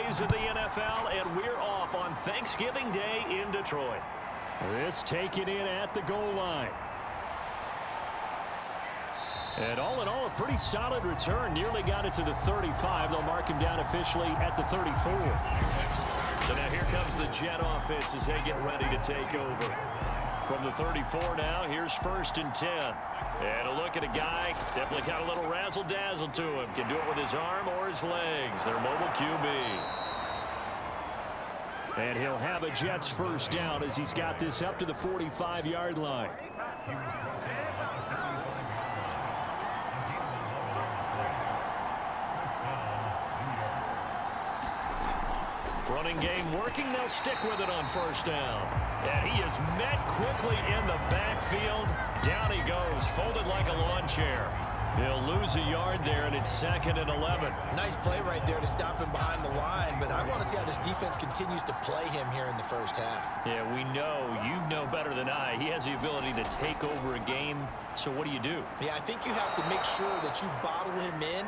days of the NFL, and we're off on Thanksgiving Day in Detroit. This taken in at the goal line. And all in all, a pretty solid return. Nearly got it to the 35. They'll mark him down officially at the 34. So now here comes the Jet offense as they get ready to take over. From the 34 now, here's 1st and 10. And a look at a guy, definitely got a little razzle-dazzle to him. Can do it with his arm or his legs. Their mobile QB. And he'll have a Jets first down as he's got this up to the 45-yard line. Running game working. They'll stick with it on 1st down. And he is met quickly in the backfield. Down he goes, folded like a lawn chair. He'll lose a yard there, and it's 2nd and 11. Nice play right there to stop him behind the line, but I want to see how this defense continues to play him here in the first half. Yeah, we know. You know better than I. He has the ability to take over a game, so what do you do? Yeah, I think you have to make sure that you bottle him in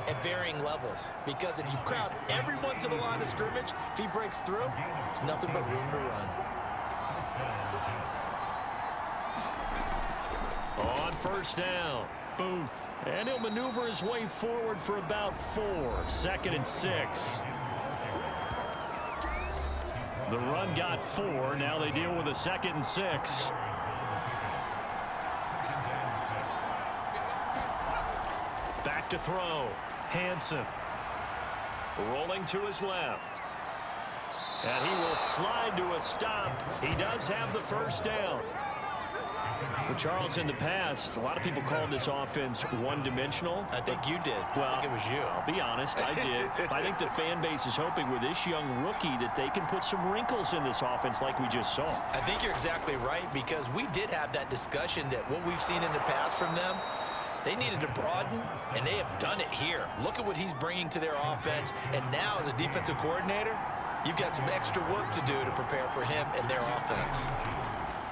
at varying levels, because if you crowd everyone to the line of scrimmage, if he breaks through, there's nothing but room to run. On 1st down, Booth. And he'll maneuver his way forward for about 4. 2nd and 6. The run got 4. Now they deal with a 2nd and 6. Back to throw. Hansen. Rolling to his left. And he will slide to a stop. He does have the 1st down. Well, Charles, in the past, a lot of people called this offense one-dimensional. I think you did. Well, I think it was you. I'll be honest, I did. I think the fan base is hoping with this young rookie that they can put some wrinkles in this offense like we just saw. I think you're exactly right, because we did have that discussion that what we've seen in the past from them, they needed to broaden, and they have done it here. Look at what he's bringing to their offense, and now as a defensive coordinator, you've got some extra work to do to prepare for him and their offense.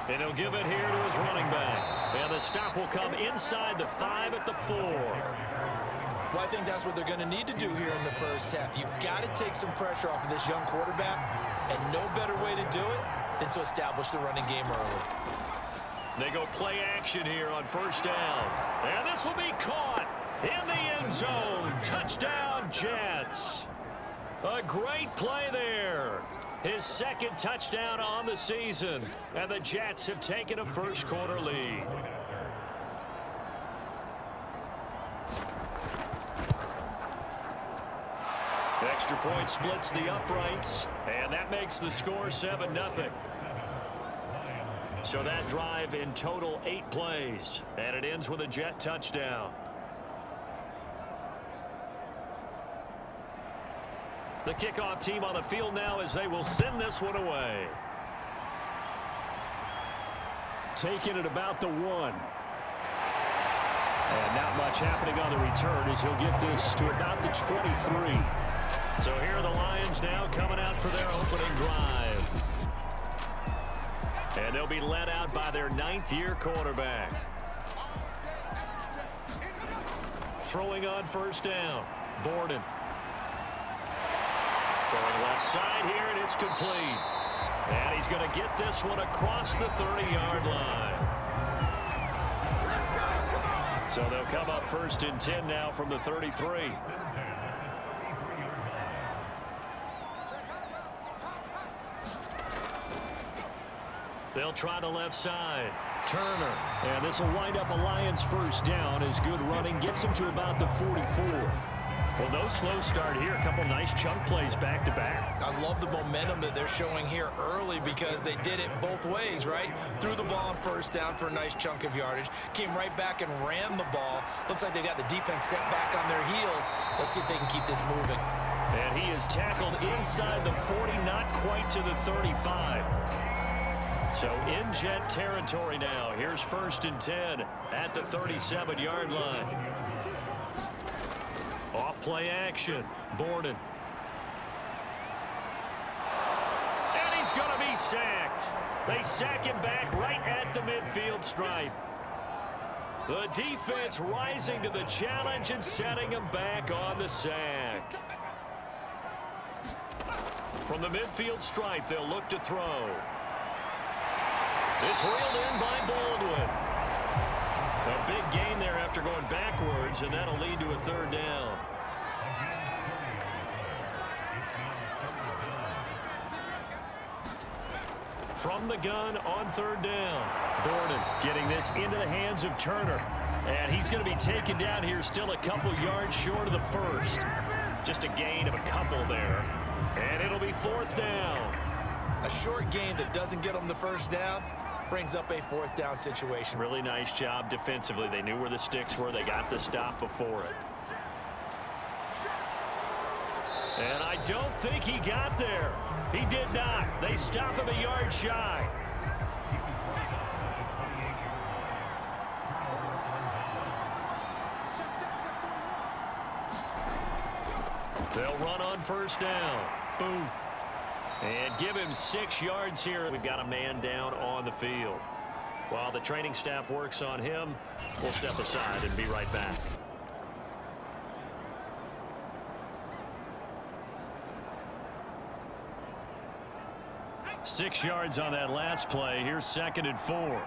And he'll give it here to his running back. And the stop will come inside the 5 at the 4. Well, I think that's what they're going to need to do here in the first half. You've got to take some pressure off of this young quarterback, and no better way to do it than to establish the running game early. They go play action here on 1st down. And this will be caught in the end zone. Touchdown, Jets. A great play there. His 2nd touchdown on the season. And the Jets have taken a first-quarter lead. Extra point splits the uprights. And that makes the score 7-0. So that drive in total 8 plays. And it ends with a Jet touchdown. The kickoff team on the field now as they will send this one away. Taking it about the 1. And not much happening on the return as he'll get this to about the 23. So here are the Lions now coming out for their opening drive. And they'll be led out by their 9th-year quarterback. Throwing on 1st down. Borden. Throwing left side here, and it's complete. And he's going to get this one across the 30-yard line. So they'll come up 1st and 10 now from the 33. They'll try the left side. Turner. And this will wind up a Lions first down as good running gets him to about the 44. Well, no slow start here. A couple nice chunk plays back-to-back. I love the momentum that they're showing here early, because they did it both ways, right? Threw the ball on 1st down for a nice chunk of yardage. Came right back and ran the ball. Looks like they got the defense set back on their heels. Let's see if they can keep this moving. And he is tackled inside the 40, not quite to the 35. So in Jet territory now. Here's 1st and 10 at the 37-yard line. Off play action. Borden. And he's going to be sacked. They sack him back right at the midfield stripe. The defense rising to the challenge and setting him back on the sack. From the midfield stripe, they'll look to throw. It's reeled in by Baldwin. A big gain there after going backwards, and that'll lead to a third down. From the gun on third down. Borden getting this into the hands of Turner. And he's going to be taken down here still a couple yards short of the first. Just a gain of a couple there. And it'll be fourth down. A short gain that doesn't get them the first down brings up a fourth down situation. Really nice job defensively. They knew where the sticks were. They got the stop before it. And I don't think he got there. He did not. They stop him a yard shy. They'll run on first down. Booth. And give him 6 yards here. We've got a man down on the field. While the training staff works on him, we'll step aside and be right back. Six yards on that last play. Here's 2nd and 4.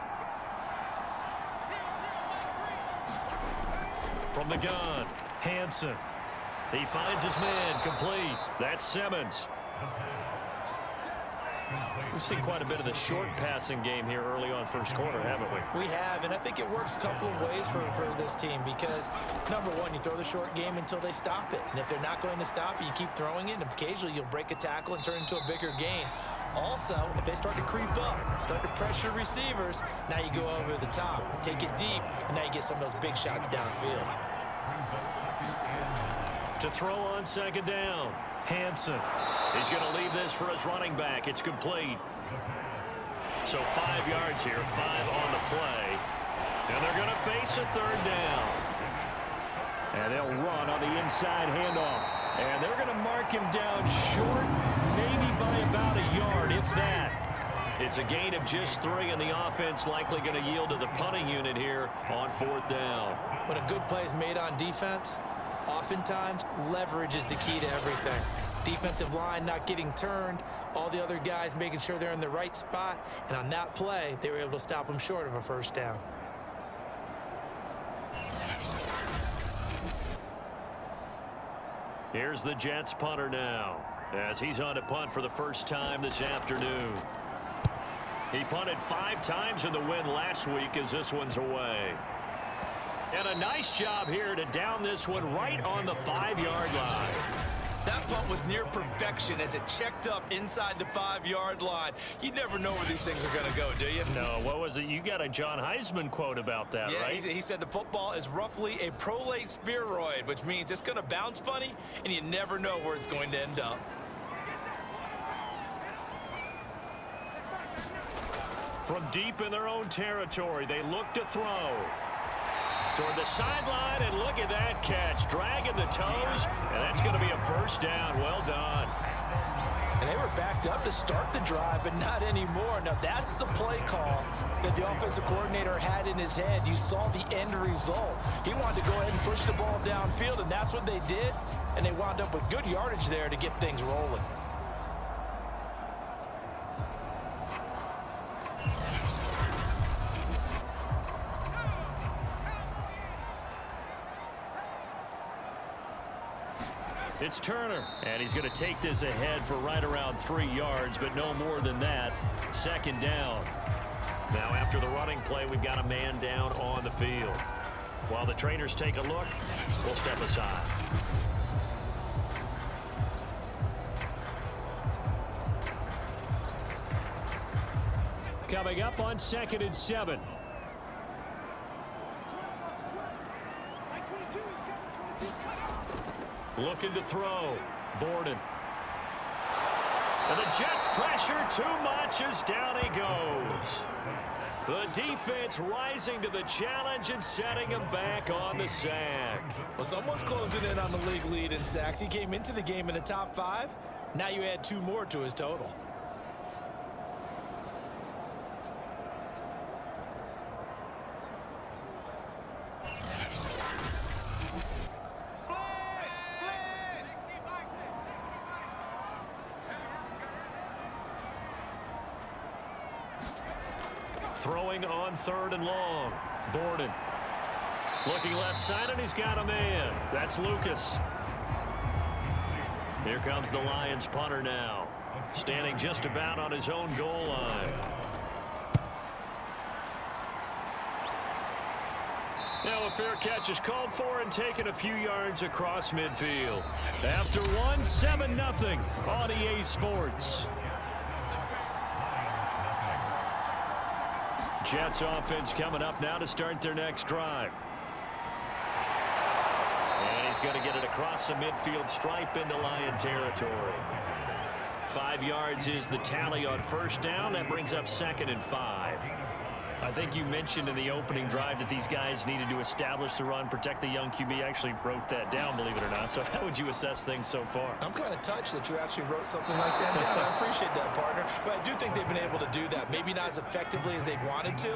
From the gun, Hansen. He finds his man, complete. That's Simmons. We've seen quite a bit of the short passing game here early on first quarter, haven't we? We have, and I think it works a couple of ways for this team because, number one, you throw the short game until they stop it. And if they're not going to stop it, you keep throwing it, and occasionally you'll break a tackle and turn into a bigger gain. Also, if they start to creep up, start to pressure receivers, now you go over the top, take it deep, and now you get some of those big shots downfield. To throw on 2nd down, Hansen. He's going to leave this for his running back. It's complete. So 5 yards here, 5 on the play. And they're going to face a third down. And they'll run on the inside handoff. And they're going to mark him down short, maybe by about a yard, if that. It's a gain of just 3, and the offense likely going to yield to the punting unit here on 4th down. When a good play is made on defense, oftentimes leverage is the key to everything. Defensive line not getting turned, all the other guys making sure they're in the right spot, and on that play, they were able to stop them short of a first down. Here's the Jets punter now, as he's on to punt for the first time this afternoon. He punted 5 times in the win last week as this one's away. And a nice job here to down this one right on the 5-yard line. That punt was near perfection as it checked up inside the 5-yard line. You never know where these things are going to go, do you? No, what was it? You got a John Heisman quote about that, yeah, right? He said the football is roughly a prolate spheroid, which means it's going to bounce funny, and you never know where it's going to end up. From deep in their own territory, they look to throw. Toward the sideline, and look at that catch. Dragging the toes, and that's going to be a first down. Well done. And they were backed up to start the drive, but not anymore. Now, that's the play call that the offensive coordinator had in his head. You saw the end result. He wanted to go ahead and push the ball downfield, and that's what they did. And they wound up with good yardage there to get things rolling. It's Turner, and he's going to take this ahead for right around 3 yards, but no more than that. 2nd down. Now, after the running play, we've got a man down on the field. While the trainers take a look, we'll step aside. Coming up on 2nd and 7. Looking to throw. Borden. And the Jets pressure too much as down he goes. The defense rising to the challenge and setting him back on the sack. Well, someone's closing in on the league lead in sacks. He came into the game in the top 5. Now you add 2 more to his total. Throwing on 3rd and long. Borden. Looking left side, and he's got a man. That's Lucas. Here comes the Lions punter now. Standing just about on his own goal line. Now a fair catch is called for and taken a few yards across midfield. After one, 7-0 on EA Sports. Jets offense coming up now to start their next drive. And he's going to get it across the midfield stripe into Lion territory. 5 yards is the tally on first down. That brings up 2nd and 5. I think you mentioned in the opening drive that these guys needed to establish the run, protect the young QB. I actually wrote that down, believe it or not. So how would you assess things so far? I'm kind of touched that you actually wrote something like that down. I appreciate that, partner. But I do think they've been able to do that. Maybe not as effectively as they've wanted to,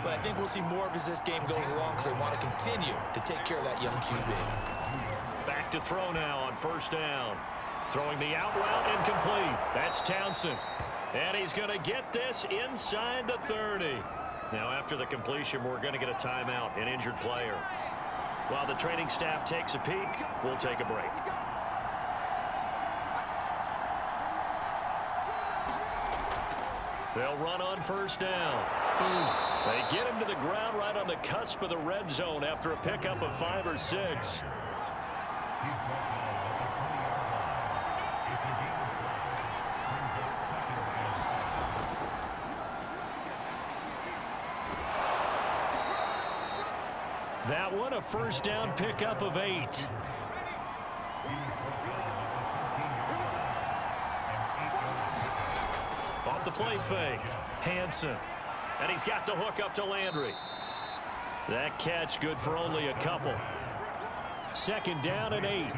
but I think we'll see more of as this game goes along because they want to continue to take care of that young QB. Back to throw now on first down. Throwing the out route incomplete. That's Townsend. And he's going to get this inside the 30. Now after the completion, we're going to get a timeout, an injured player. While the training staff takes a peek, we'll take a break. They'll run on first down. They get him to the ground right on the cusp of the red zone after a pickup of 5 or 6. That one, a first down pickup of 8. Off the play fake. Hansen. And he's got the hook up to Landry. That catch good for only a couple. 2nd down and 8.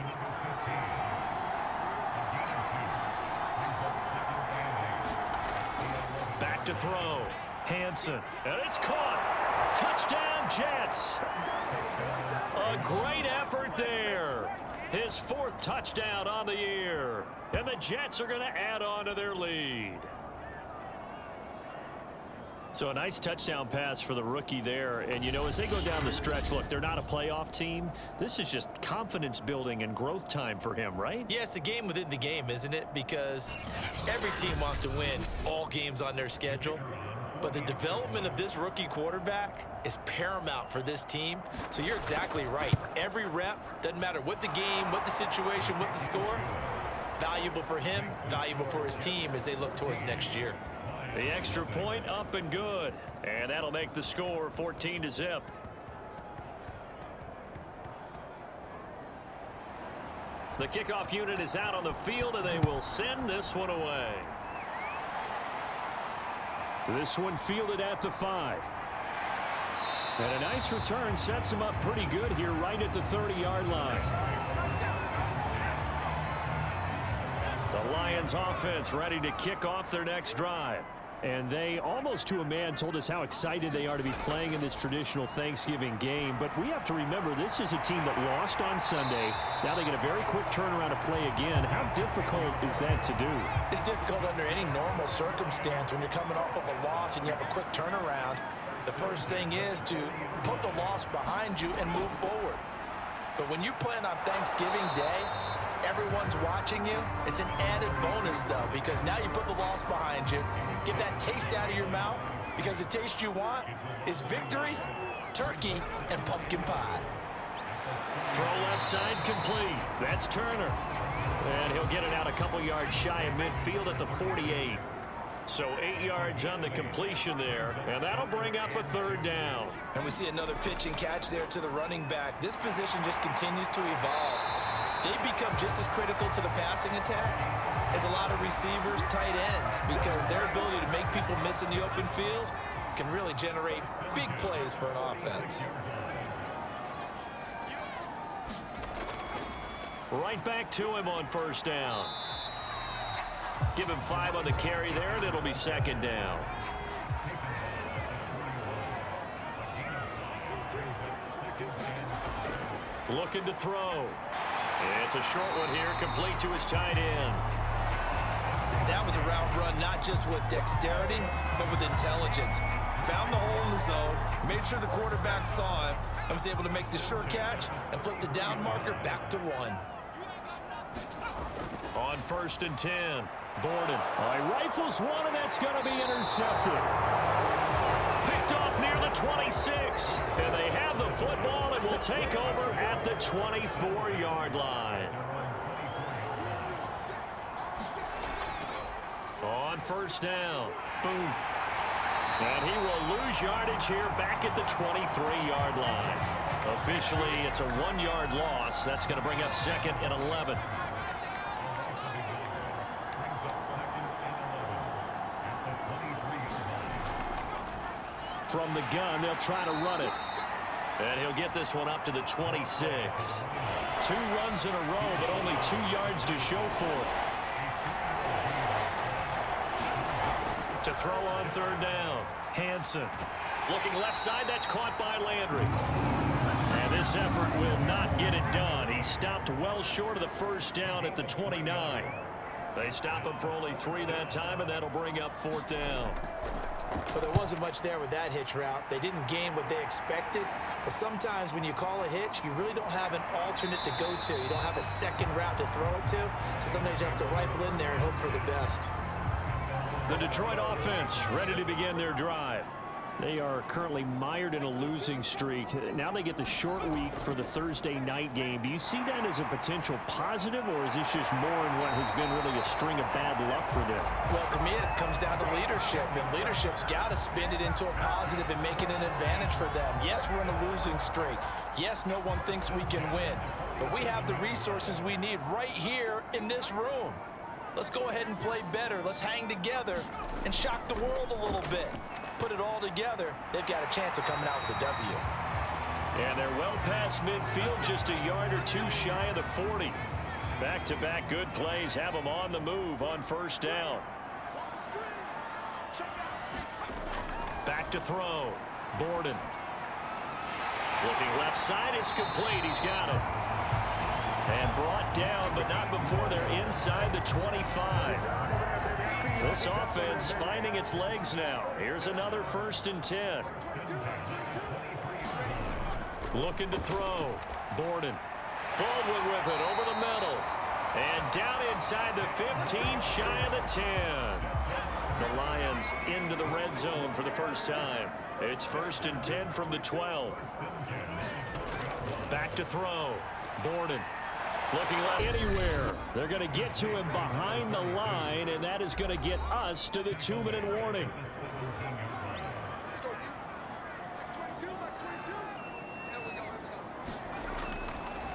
Back to throw. Hansen. And it's caught. Touchdown, Jets. A great effort there. His 4th touchdown on the year. And the Jets are going to add on to their lead. So a nice touchdown pass for the rookie there. And, you know, as they go down the stretch, look, they're not a playoff team. This is just confidence building and growth time for him, right? Yeah, it's a game within the game, isn't it? Because every team wants to win all games on their schedule. But the development of this rookie quarterback is paramount for this team. So you're exactly right. Every rep, doesn't matter what the game, what the situation, what the score, valuable for him, valuable for his team as they look towards next year. The extra point up and good. And that'll make the score 14-0. The kickoff unit is out on the field, and they will send this one away. This one fielded at the 5. And a nice return sets him up pretty good here right at the 30-yard line. The Lions offense ready to kick off their next drive. And they, almost to a man, told us how excited they are to be playing in this traditional Thanksgiving game. But we have to remember this is a team that lost on Sunday. Now they get a very quick turnaround to play again. How difficult is that to do? It's difficult under any normal circumstance when you're coming off of a loss and you have a quick turnaround. The first thing is to put the loss behind you and move forward. But when you're playing on Thanksgiving Day, everyone's watching you. It's an added bonus, though, because now you put the loss behind you. Get that taste out of your mouth, because the taste you want is victory, turkey, and pumpkin pie. Throw left side complete. That's Turner. And he'll get it out a couple yards shy of midfield at the 48. So 8 yards on the completion there, and that'll bring up a 3rd down. And we see another pitch and catch there to the running back. This position just continues to evolve. They become just as critical to the passing attack as a lot of receivers, tight ends, because their ability to make people miss in the open field can really generate big plays for an offense. Right back to him on first down. Give him 5 on the carry there, and it'll be 2nd down. Looking to throw. It's a short one here, complete to his tight end. That That was a route run not just with dexterity, but with intelligence. Found the hole in the zone, made sure the quarterback saw him, and was able to make the sure catch and flip the down marker back to 1. On 1st and 10, Borden. He rifles one, and that's going to be intercepted. Picked off near the 26. And they have the football and will take over at the 24-yard line. On 1st down, Booth. And he will lose yardage here back at the 23-yard line. Officially, it's a 1-yard loss. That's going to bring up 2nd and 11. From the gun, they'll try to run it. And he'll get this one up to the 26. 2 runs in a row, but only 2 yards to show for it. To throw on 3rd down, Hansen. Looking left side, that's caught by Landry. And this effort will not get it done. He stopped well short of the 1st down at the 29. They stop him for only 3 that time, and that'll bring up 4th down. Well, there wasn't much there with that hitch route. They didn't gain what they expected. But sometimes when you call a hitch, you really don't have an alternate to go to. You don't have a second route to throw it to. So sometimes you have to rifle in there and hope for the best. The Detroit offense ready to begin their drive. They are currently mired in a losing streak. Now they get the short week for the Thursday night game. Do you see that as a potential positive, or is this just more in what has been really a string of bad luck for them? Well, to me, it comes down to leadership, and leadership's got to spin it into a positive and make it an advantage for them. Yes, we're in a losing streak. Yes, no one thinks we can win, but we have the resources we need right here in this room. Let's go ahead and play better. Let's hang together and shock the world a little bit. Put it all together, they've got a chance of coming out with a W. And they're well past midfield, just a yard or 2 shy of the 40. Back-to-back good plays have them on the move on 1st down. Back to throw. Borden. Looking left side, it's complete. He's got it. And brought down, but not before they're inside the 25. This offense finding its legs now. Here's another 1st and 10. Looking to throw. Borden. Baldwin with it over the middle. And down inside the 15, shy of the 10. The Lions into the red zone for the first time. It's 1st and 10 from the 12. Back to throw. Borden. Looking left anywhere. They're going to get to him behind the line, and that is going to get us to the 2-minute warning.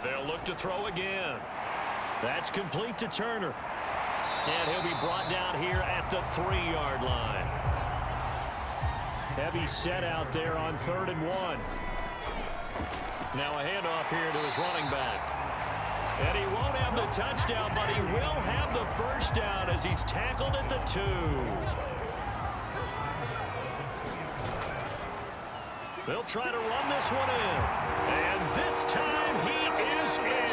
They'll look to throw again. That's complete to Turner. And he'll be brought down here at the 3-yard line. Heavy set out there on 3rd and 1. Now a handoff here to his running back. And he won't have the touchdown, but he will have the 1st down as he's tackled at the 2. They'll try to run this one in. And this time he is in.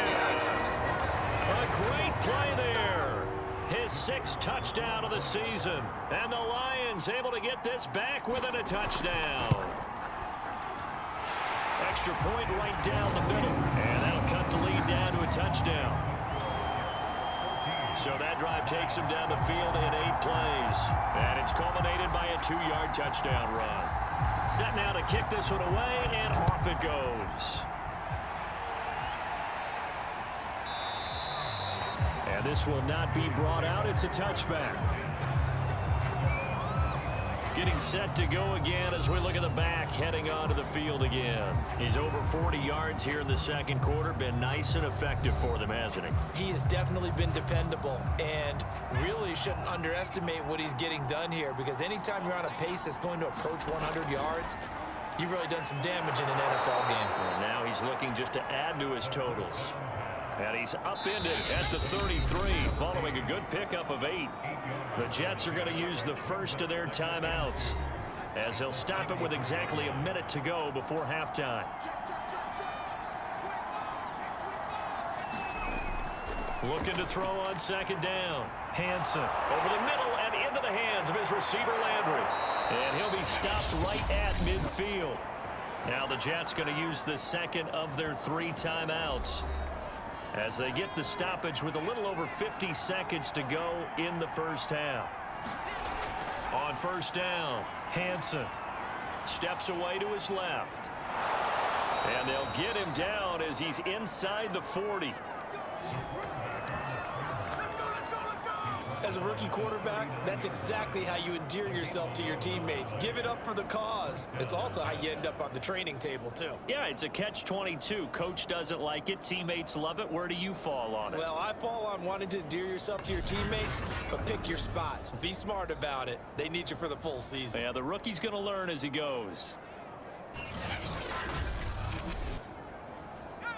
A great play there. His 6th touchdown of the season. And the Lions able to get this back within a touchdown. Extra point right down the middle. And that'll cut the lead down to a touchdown. So that drive takes him down the field in 8 plays. And it's culminated by a 2-yard touchdown run. Set now to kick this one away, and off it goes. And this will not be brought out. It's a touchback. Getting set to go again as we look at the back heading onto the field again. He's over 40 yards here in the 2nd quarter. Been nice and effective for them, hasn't he? He has definitely been dependable, and really shouldn't underestimate what he's getting done here, because anytime you're on a pace that's going to approach 100 yards, you've really done some damage in an NFL game. And now he's looking just to add to his totals. And he's upended at the 33 following a good pickup of 8. The Jets are going to use the first of their timeouts as they'll stop it with exactly a minute to go before halftime. Looking to throw on second down. Hanson over the middle and into the hands of his receiver Landry. And he'll be stopped right at midfield. Now the Jets going to use the second of their 3 timeouts as they get the stoppage with a little over 50 seconds to go in the first half. On first down, Hanson steps away to his left. And they'll get him down as he's inside the 40. As a rookie quarterback, that's exactly how you endear yourself to your teammates. Give it up for the cause. It's also how you end up on the training table, too. Yeah, it's a catch-22. Coach doesn't like it. Teammates love it. Where do you fall on it? Well, I fall on wanting to endear yourself to your teammates, but pick your spots. Be smart about it. They need you for the full season. Yeah, the rookie's going to learn as he goes.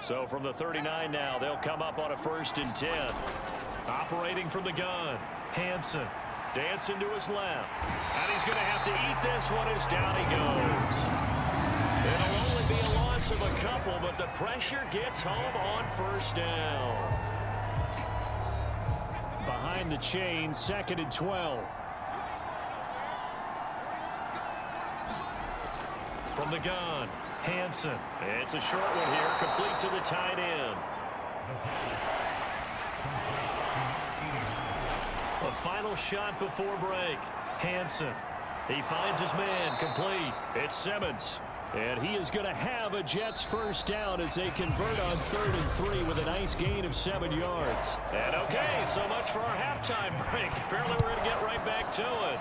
So from the 39 now, they'll come up on a 1st and 10. Operating from the gun, Hanson dancing to his left. And he's going to have to eat this one as down he goes. It'll only be a loss of a couple, but the pressure gets home on 1st down. Behind the chain, 2nd and 12. From the gun, Hanson. It's a short one here, complete to the tight end. A final shot before break. Hanson. He finds his man, complete. It's Simmons. And he is going to have a Jets 1st down as they convert on 3rd and 3 with a nice gain of 7 yards. And okay, so much for our halftime break. Apparently we're going to get right back to it.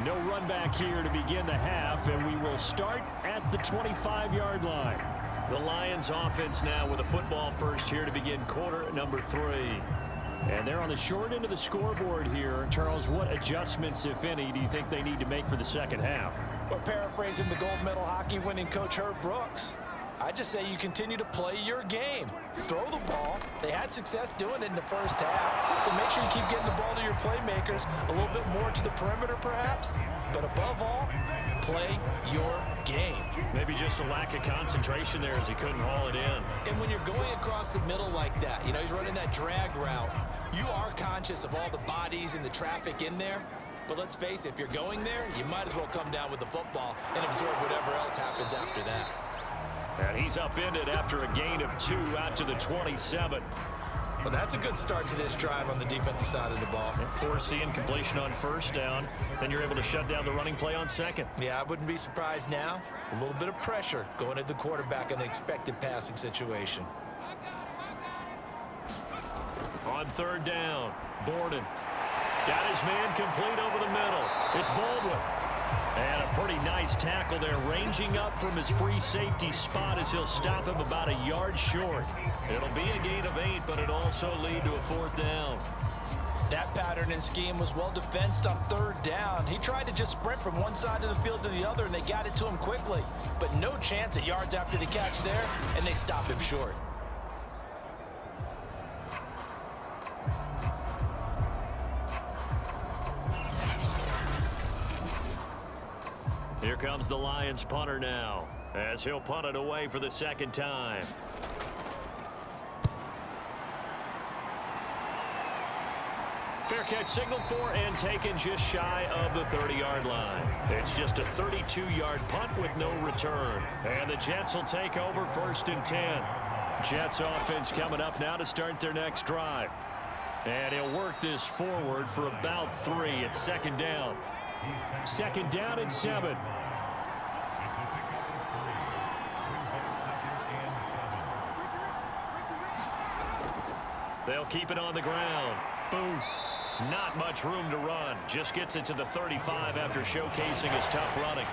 No run back here to begin the half, and we will start at the 25-yard line. The Lions offense now with a football first here to begin quarter number 3. And they're on the short end of the scoreboard here. Charles, what adjustments, if any, do you think they need to make for the second half? Well, paraphrasing the gold medal hockey winning coach Herb Brooks, I just say you continue to play your game. Throw the ball. They had success doing it in the first half. So make sure you keep getting the ball to your playmakers, a little bit more to the perimeter perhaps. But above all, play your game. Maybe just a lack of concentration there as he couldn't haul it in. And when you're going across the middle like that, you know, he's running that drag route, you are conscious of all the bodies and the traffic in there. But let's face it, if you're going there, you might as well come down with the football and absorb whatever else happens after that. And he's upended after a gain of 2 out to the 27. Well, that's a good start to this drive on the defensive side of the ball. Forcing completion on 1st down. Then you're able to shut down the running play on 2nd. Yeah, I wouldn't be surprised now. A little bit of pressure going at the quarterback in an expected passing situation. On 3rd down, Borden got his man complete over the middle. It's Baldwin. And a pretty nice tackle there, ranging up from his free safety spot as he'll stop him about a yard short. It'll be a gain of 8, but it'll also lead to a 4th down. That pattern and scheme was well defensed on 3rd down. He tried to just sprint from one side of the field to the other, and they got it to him quickly. But no chance at yards after the catch there, and they stopped him short. Here comes the Lions punter now, as he'll punt it away for the 2nd time. Fair catch signaled for and taken just shy of the 30-yard line. It's just a 32-yard punt with no return. And the Jets will take over 1st and 10. Jets offense coming up now to start their next drive. And he'll work this forward for about 3 at 2nd down. 2nd down and 7. They'll keep it on the ground. Booth. Not much room to run. Just gets it to the 35 after showcasing his tough running.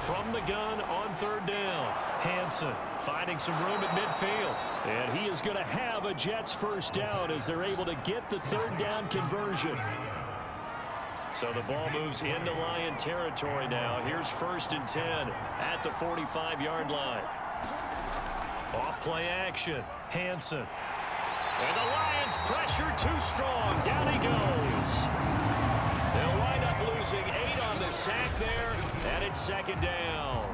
From the gun on 3rd down. Hanson finding some room at midfield. And he is going to have a Jets 1st down as they're able to get the 3rd down conversion. So the ball moves into Lion territory now. Here's 1st and 10 at the 45-yard line. Off play action. Hanson. And the Lions pressure too strong. Down he goes. They'll wind up losing losing 8 on the sack there, and it's second down.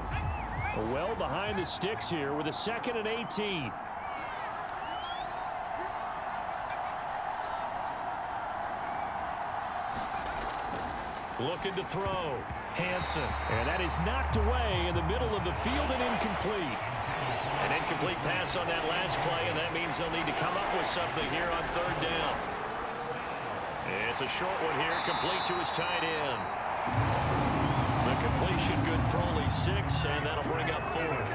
Well behind the sticks here with a 2nd and 18. Looking to throw. Hansen. And that is knocked away in the middle of the field and incomplete. An incomplete pass on that last play, and that means they'll need to come up with something here on 3rd down. It's a short one here, complete to his tight end. The completion good for only 6, and that'll bring up 4th.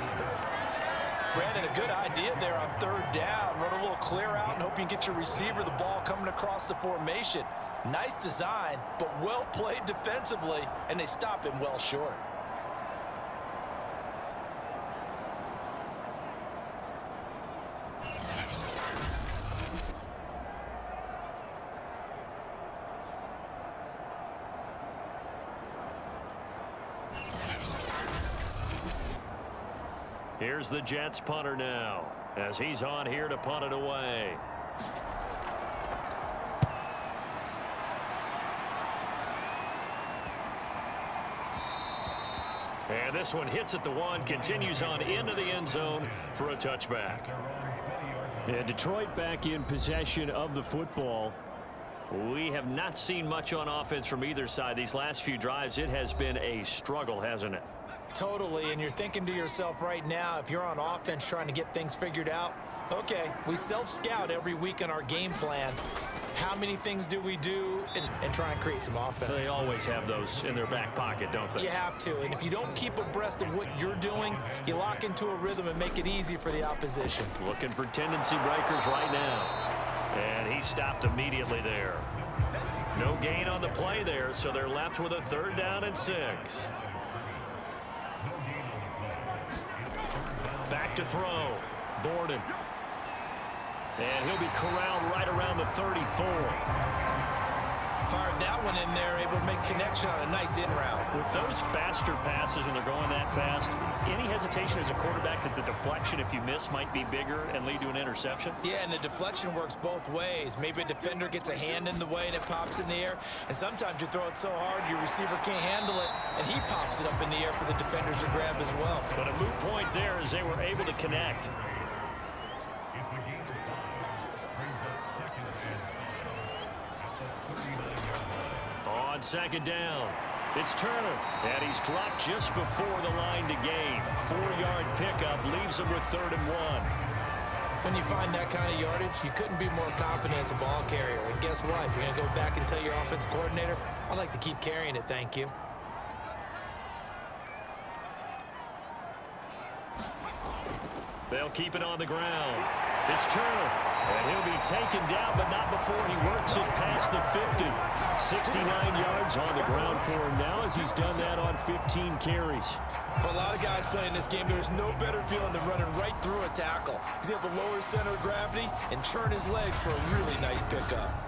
Brandon, a good idea there on 3rd down. Run a little clear out and hope you can get your receiver the ball coming across the formation. Nice design, but well played defensively, and they stop him well short. Here's the Jets punter now, as he's on here to punt it away. And this one hits at the 1, continues on into the end zone for a touchback. And Detroit back in possession of the football. We have not seen much on offense from either side. These last few drives, it has been a struggle, hasn't it? Totally, and you're thinking to yourself right now, if you're on offense trying to get things figured out, okay, we self-scout every week on our game plan. How many things do we do and try and create some offense? They always have those in their back pocket, don't they? You have to, and if you don't keep abreast of what you're doing, you lock into a rhythm and make it easy for the opposition. Looking for tendency breakers right now. And he stopped immediately there. No gain on the play there, so they're left with a 3rd down and 6. Back to throw. Borden. And he'll be corralled right around the 34. Fired that one in there, able to make connection on a nice in route. With those faster passes and they're going that fast, any hesitation as a quarterback that the deflection, if you miss, might be bigger and lead to an interception? Yeah, and the deflection works both ways. Maybe a defender gets a hand in the way and it pops in the air, and sometimes you throw it so hard your receiver can't handle it, and he pops it up in the air for the defenders to grab as well. But a moot point there as they were able to connect. On 2nd down, it's Turner, and he's dropped just before the line to gain. 4-yard pickup leaves him with 3rd and 1. When you find that kind of yardage, you couldn't be more confident as a ball carrier. And guess what? You're going to go back and tell your offensive coordinator, I'd like to keep carrying it, thank you. They'll keep it on the ground. It's Turner, and he'll be taken down, but not before he works it past the 50. 69 yards on the ground for him now as he's done that on 15 carries. For a lot of guys playing this game, there's no better feeling than running right through a tackle. He's able to lower his center of gravity and churn his legs for a really nice pickup.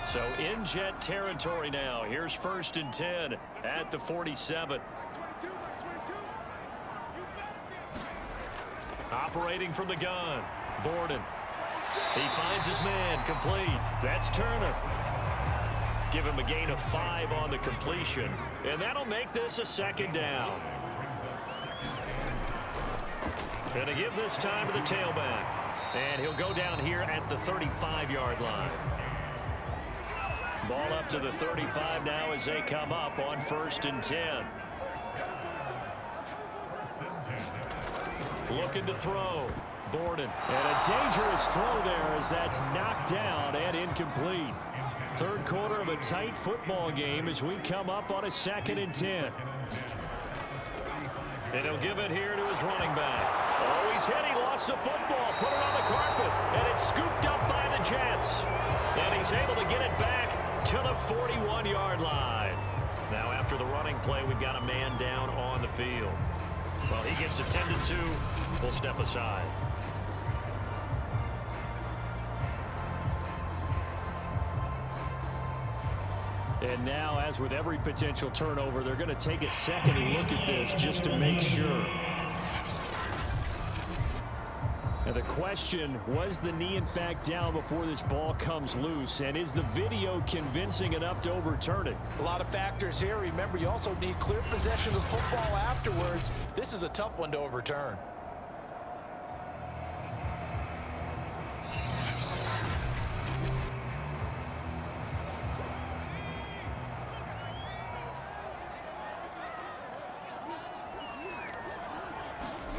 So in Jet territory now. Here's 1st and 10 at the 47. Operating from the gun. Borden. He finds his man. Complete. That's Turner. Give him a gain of 5 on the completion. And that'll make this a 2nd down. Going to give this time to the tailback. And he'll go down here at the 35-yard line. Ball up to the 35 now as they come up on 1st and 10. Looking to throw. Borden. And a dangerous throw there as that's knocked down and incomplete. 3rd quarter of a tight football game as we come up on a 2nd and 10. And he'll give it here to his running back. Oh, he's hit. He lost the football. Put it on the carpet. And it's scooped up by the Jets. And he's able to get it back to the 41-yard line. Now, after the running play, we've got a man down on the field. Well, he gets attended to. We'll step aside. And now, as with every potential turnover, they're going to take a second look at this just to make sure. And the question, was the knee in fact down before this ball comes loose? And is the video convincing enough to overturn it? A lot of factors here. Remember, you also need clear possession of the football afterwards. This is a tough one to overturn.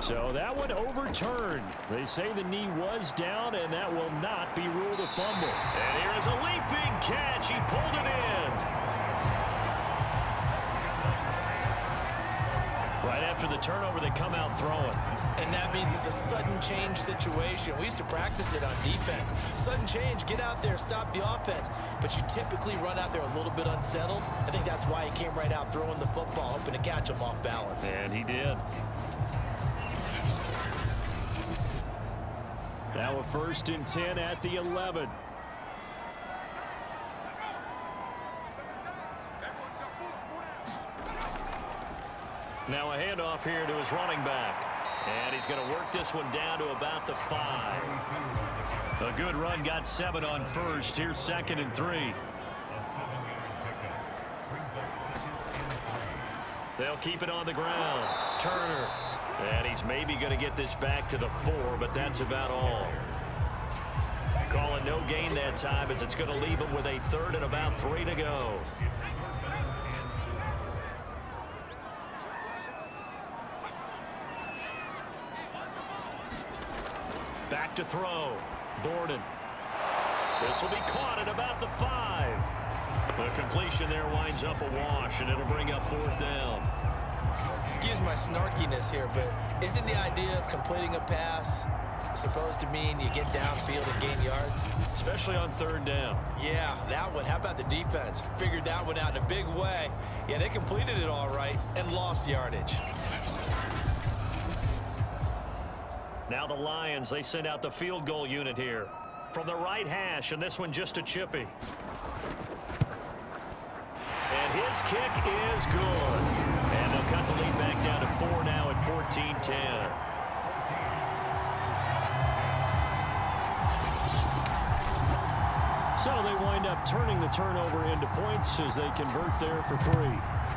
So that one overturned. They say the knee was down, and that will not be ruled a fumble. And here is a leaping catch. He pulled it in. Right after the turnover, they come out throwing. And that means it's a sudden change situation. We used to practice it on defense. Sudden change, get out there, stop the offense. But you typically run out there a little bit unsettled. I think that's why he came right out throwing the football, hoping to catch him off balance. And he did. Now a 1st and 10 at the 11. Now a handoff here to his running back. And he's going to work this one down to about the 5. A good run, got 7 on first. Here's 2nd and 3. They'll keep it on the ground. Turner. And he's maybe going to get this back to the 4, but that's about all. Calling no gain that time as it's going to leave him with a 3rd and about 3 to go. Back to throw. Borden. This will be caught at about the 5. The completion there winds up a wash, and it'll bring up 4th down. Excuse my snarkiness here, but isn't the idea of completing a pass supposed to mean you get downfield and gain yards? Especially on 3rd down. Yeah, that one. How about the defense? Figured that one out in a big way. Yeah, they completed it all right and lost yardage. Now the Lions, they send out the field goal unit here. From the right hash, and this one just a chippy. And his kick is good. And they'll cut the lead back down to 4 now at 14-10. So they wind up turning the turnover into points as they convert there for 3.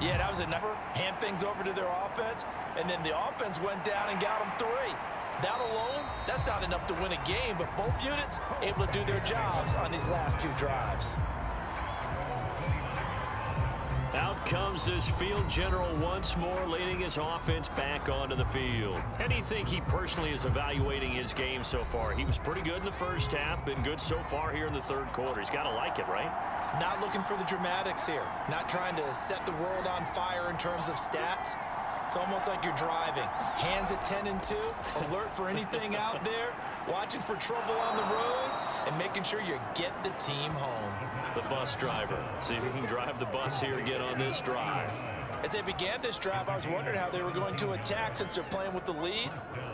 Yeah, that was a number. Hand things over to their offense, and then the offense went down and got them 3. That alone, that's not enough to win a game, but both units able to do their jobs on these last 2 drives. Out comes this field general once more, leading his offense back onto the field. And you think he personally is evaluating his game so far? He was pretty good in the first half, been good so far here in the 3rd quarter. He's got to like it, right? Not looking for the dramatics here. Not trying to set the world on fire in terms of stats. It's almost like you're driving. Hands at 10 and 2, alert for anything out there, watching for trouble on the road, and making sure you get the team home. The bus driver. See if he can drive the bus here again on this drive. As they began this drive, I was wondering how they were going to attack since they're playing with the lead.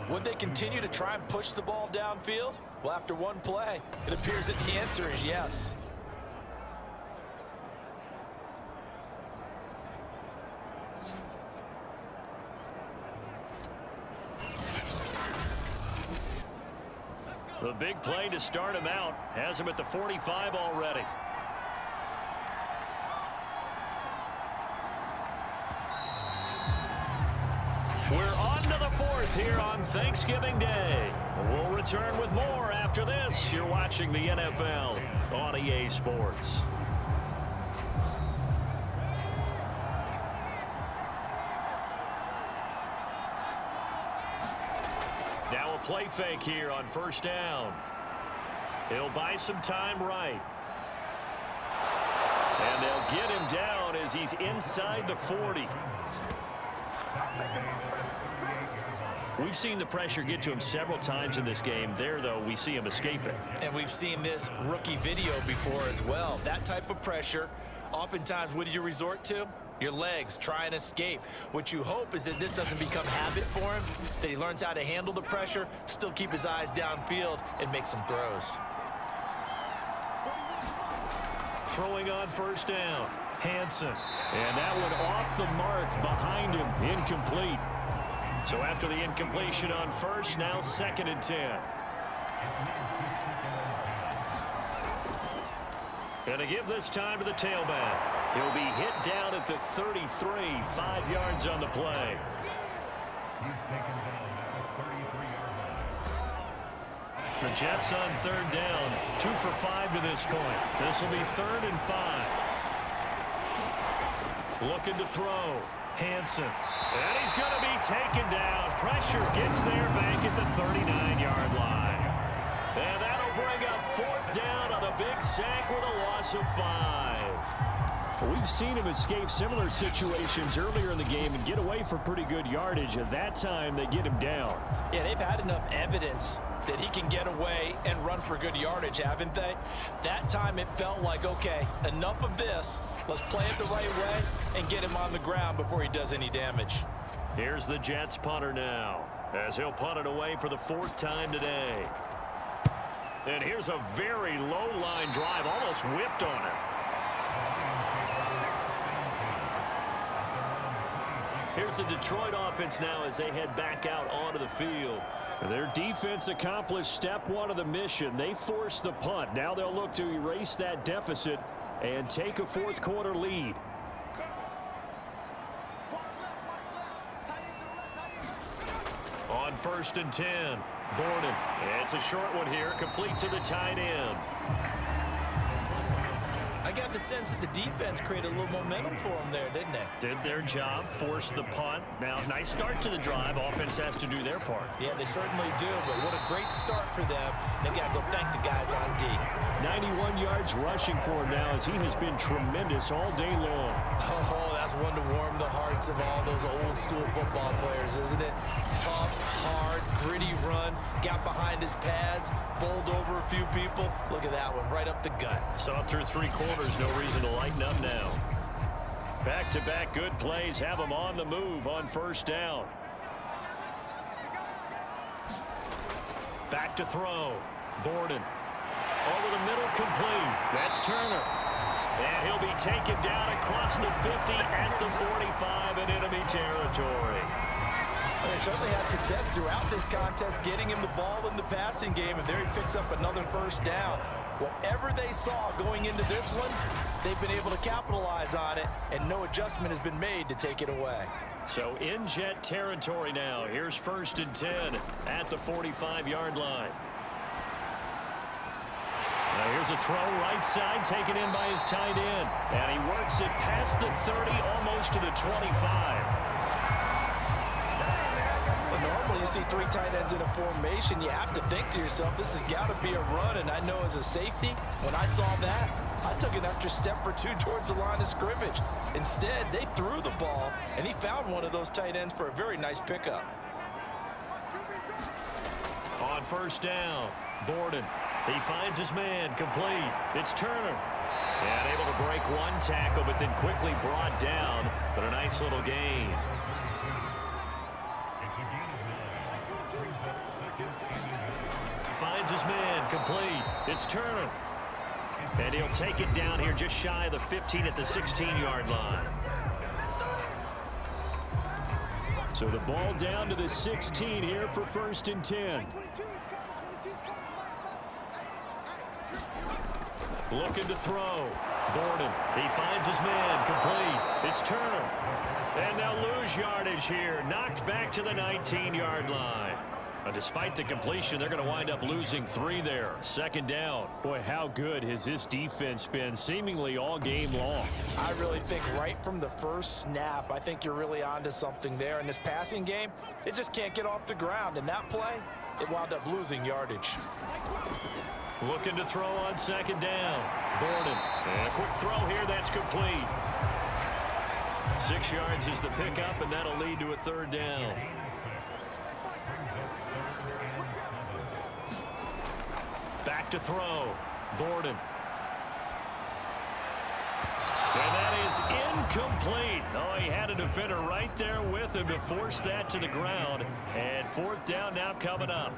Would they continue to try and push the ball downfield? Well, after one play, it appears that the answer is yes. The big play to start him out has him at the 45 already. We're on to the 4th here on Thanksgiving Day. We'll return with more after this. You're watching the NFL on EA Sports. Now a play fake here on 1st down. He'll buy some time right. And they'll get him down as he's inside the 40. We've seen the pressure get to him several times in this game. There, though, we see him escaping. And we've seen this rookie video before as well. That type of pressure, oftentimes, what do you resort to? Your legs, try and escape. What you hope is that this doesn't become habit for him, that he learns how to handle the pressure, still keep his eyes downfield, and make some throws. Throwing on 1st down. Hansen. And that one off the mark behind him. Incomplete. So after the incompletion on first, now 2nd and 10. And to give this time to the tailback. He'll be hit down at the 33, 5 yards on the play. The Jets on 3rd down, 2 for 5 to this point. This will be 3rd and 5. Looking to throw. Hansen. And he's going to be taken down. Pressure gets there back at the 39-yard line. And that'll bring up 4th down on a big sack with a loss of 5. We've seen him escape similar situations earlier in the game and get away for pretty good yardage. At that time, they get him down. Yeah, they've had enough evidence that he can get away and run for good yardage, haven't they? That time it felt like, okay, enough of this. Let's play it the right way and get him on the ground before he does any damage. Here's the Jets punter now, as he'll punt it away for the 4th time today. And here's a very low line drive, almost whiffed on it. Here's the Detroit offense now as they head back out onto the field. Their defense accomplished step 1 of the mission. They forced the punt. Now they'll look to erase that deficit and take a 4th quarter lead. On 1st and 10, Borden. It's a short one here, complete to the tight end. I got the sense that the defense created a little momentum for them there, didn't they? Did their job, forced the punt. Now, nice start to the drive. Offense has to do their part. Yeah, they certainly do, but what a great start for them. They got to go thank the guys on D. 91 yards rushing for him now as he has been tremendous all day long. Oh, that's one to warm the hearts of all those old school football players, isn't it? Tough, hard, gritty run, got behind his pads, bowled over a few people. Look at that one, right up the gut. Saw it through 3 quarters, no reason to lighten up now. Back-to-back good plays have them on the move on 1st down. Back to throw. Borden. Over the middle, complete. That's Turner. And he'll be taken down across the 50 at the 45 in enemy territory. They certainly had success throughout this contest getting him the ball in the passing game, and there he picks up another 1st down. Whatever they saw going into this one, they've been able to capitalize on it, and no adjustment has been made to take it away. So in Jet territory now. Here's 1st and 10 at the 45-yard line. Now here's a throw right side taken in by his tight end. And he works it past the 30, almost to the 25. Normally you see 3 tight ends in a formation, you have to think to yourself, this has got to be a run. And I know as a safety, when I saw that, I took an extra step or 2 towards the line of scrimmage. Instead, they threw the ball, and he found one of those tight ends for a very nice pickup. On 1st down, Borden. He finds his man, complete. It's Turner. And able to break 1 tackle, but then quickly brought down. But a nice little gain. Finds his man, complete. It's Turner. And he'll take it down here just shy of the 15 at the 16-yard line. So the ball down to the 16 here for 1st and 10. Looking to throw. Borden. He finds his man, complete. It's Turner. And they'll lose yardage here. Knocked back to the 19-yard line. Despite the completion, they're going to wind up losing 3 there. 2nd down. Boy, how good has this defense been seemingly all game long? I really think right from the first snap, I think you're really onto something there. In this passing game, it just can't get off the ground. And that play, it wound up losing yardage. Looking to throw on 2nd down. Borden. And a quick throw here, that's complete. 6 yards is the pickup, and that'll lead to a 3rd down. Back to throw. Borden. And that is incomplete. Oh, he had a defender right there with him to force that to the ground. And 4th down now coming up.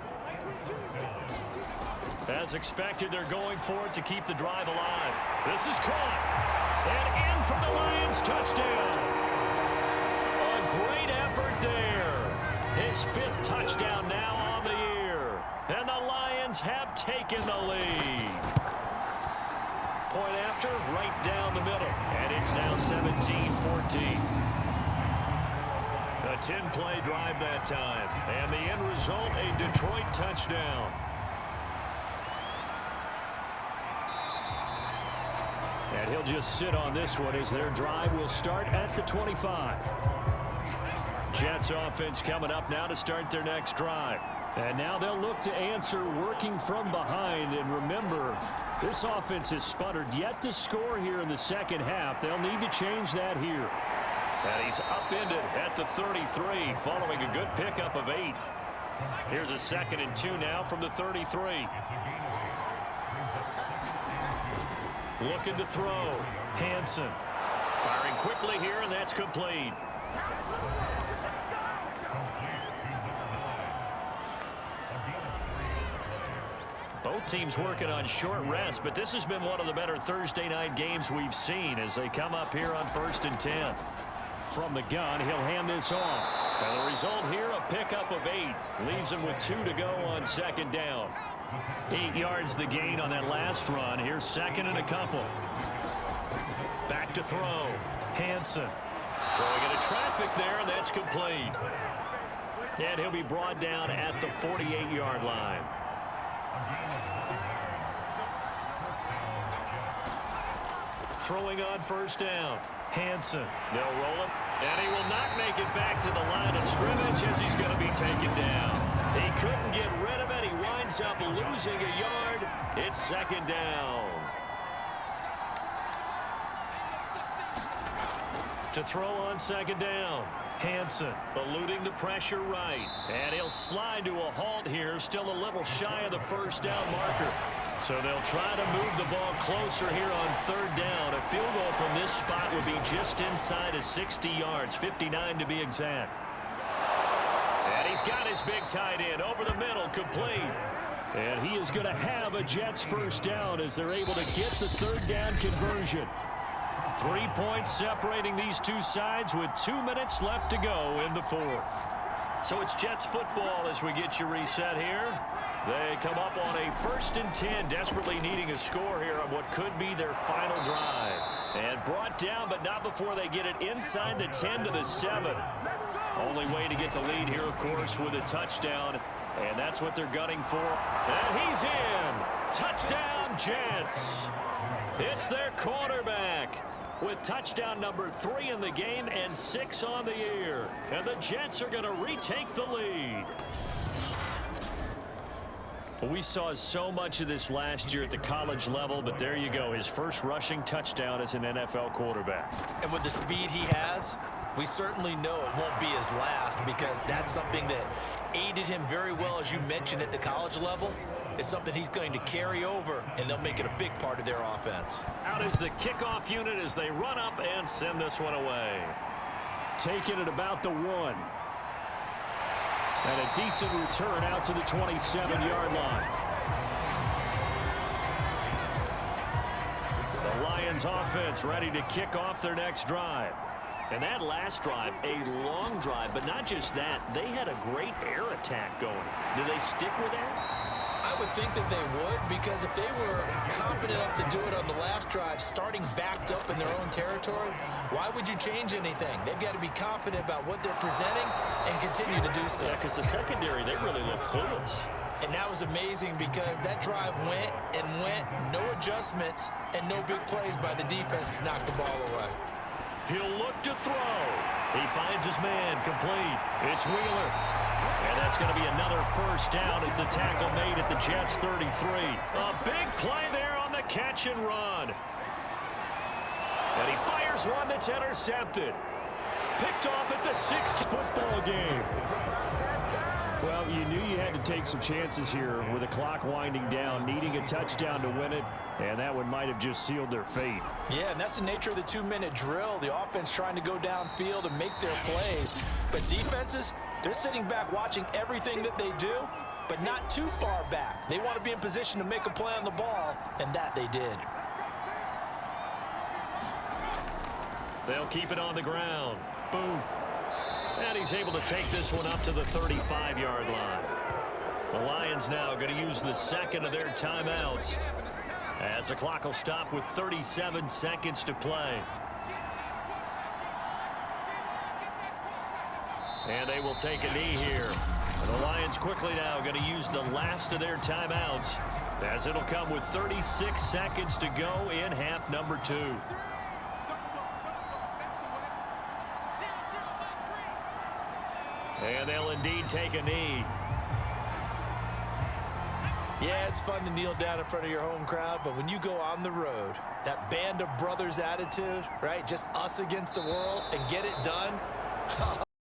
As expected, they're going for it to keep the drive alive. This is caught. And in for the Lions touchdown. A great effort there. His 5th touchdown now on the year. And the Lions have taken the lead. Point after, right down the middle. And it's now 17-14. A 10-play drive that time. And the end result, a Detroit touchdown. And he'll just sit on this one as their drive will start at the 25. Jets offense coming up now to start their next drive. And now they'll look to answer working from behind. And remember, this offense has sputtered yet to score here in the second half. They'll need to change that here. And he's upended at the 33 following a good pickup of 8. Here's a 2nd and 2 now from the 33. Looking to throw. Hansen firing quickly here, and that's complete. Both teams working on short rest, but this has been one of the better Thursday night games we've seen as they come up here on 1st and 10. From the gun, he'll hand this off. And the result here, a pickup of 8. Leaves him with 2 to go on 2nd down. 8 yards the gain on that last run. Here's 2nd and a couple. Back to throw. Hansen throwing into traffic there, and that's complete. And he'll be brought down at the 48-yard line. Throwing on 1st down. Hansen, they'll roll it, and he will not make it back to the line of scrimmage as he's going to be taken down. He couldn't get rid of it. He winds up losing a yard. It's 2nd down. To throw on 2nd down. Hansen eluding the pressure right. And he'll slide to a halt here, still a little shy of the 1st down marker. So they'll try to move the ball closer here on 3rd down. A field goal from this spot would be just inside of 60 yards, 59 to be exact. And he's got his big tight end over the middle, complete. And he is going to have a Jets 1st down as they're able to get the 3rd down conversion. 3 points separating these two sides with 2 minutes left to go in the 4th. So it's Jets football as we get you reset here. They come up on a 1st and 10, desperately needing a score here on what could be their final drive. And brought down, but not before they get it inside the 10 to the 7. Only way to get the lead here, of course, with a touchdown. And that's what they're gunning for. And he's in. Touchdown, Jets. It's their quarterback with touchdown number 3 in the game and 6 on the year. And the Jets are going to retake the lead. We saw so much of this last year at the college level, but there you go. His first rushing touchdown as an NFL quarterback. And with the speed he has, we certainly know it won't be his last, because that's something that aided him very well, as you mentioned, at the college level. It's something he's going to carry over, and they'll make it a big part of their offense. Out is the kickoff unit as they run up and send this one away. Taking it about the 1. And a decent return out to the 27-yard line. The Lions offense ready to kick off their next drive. And that last drive, a long drive, but not just that. They had a great air attack going. Do they stick with that? I would think that they would, because if they were confident enough to do it on the last drive, starting backed up in their own territory, why would you change anything? They've got to be confident about what they're presenting and continue to do so. Yeah, because the secondary, they really look clueless. And that was amazing, because that drive went and went, no adjustments, and no big plays by the defense to knock the ball away. He'll look to throw. He finds his man, complete. It's Wheeler. And that's going to be another 1st down as the tackle made at the Jets 33. A big play there on the catch and run. And he fires one that's intercepted. Picked off at the 6th football game. Well, you knew you had to take some chances here with the clock winding down, needing a touchdown to win it, and that one might have just sealed their fate. Yeah, and that's the nature of the 2-minute drill. The offense trying to go downfield and make their plays. But defenses, they're sitting back watching everything that they do, but not too far back. They want to be in position to make a play on the ball, and that they did. They'll keep it on the ground. Booth. And he's able to take this one up to the 35-yard line. The Lions now going to use the second of their timeouts as the clock will stop with 37 seconds to play. And they will take a knee here. And the Lions quickly now going to use the last of their timeouts as it'll come with 36 seconds to go in half number 2. And they'll indeed take a knee. Yeah, it's fun to kneel down in front of your home crowd, but when you go on the road, that band of brothers attitude, right? Just us against the world and get it done.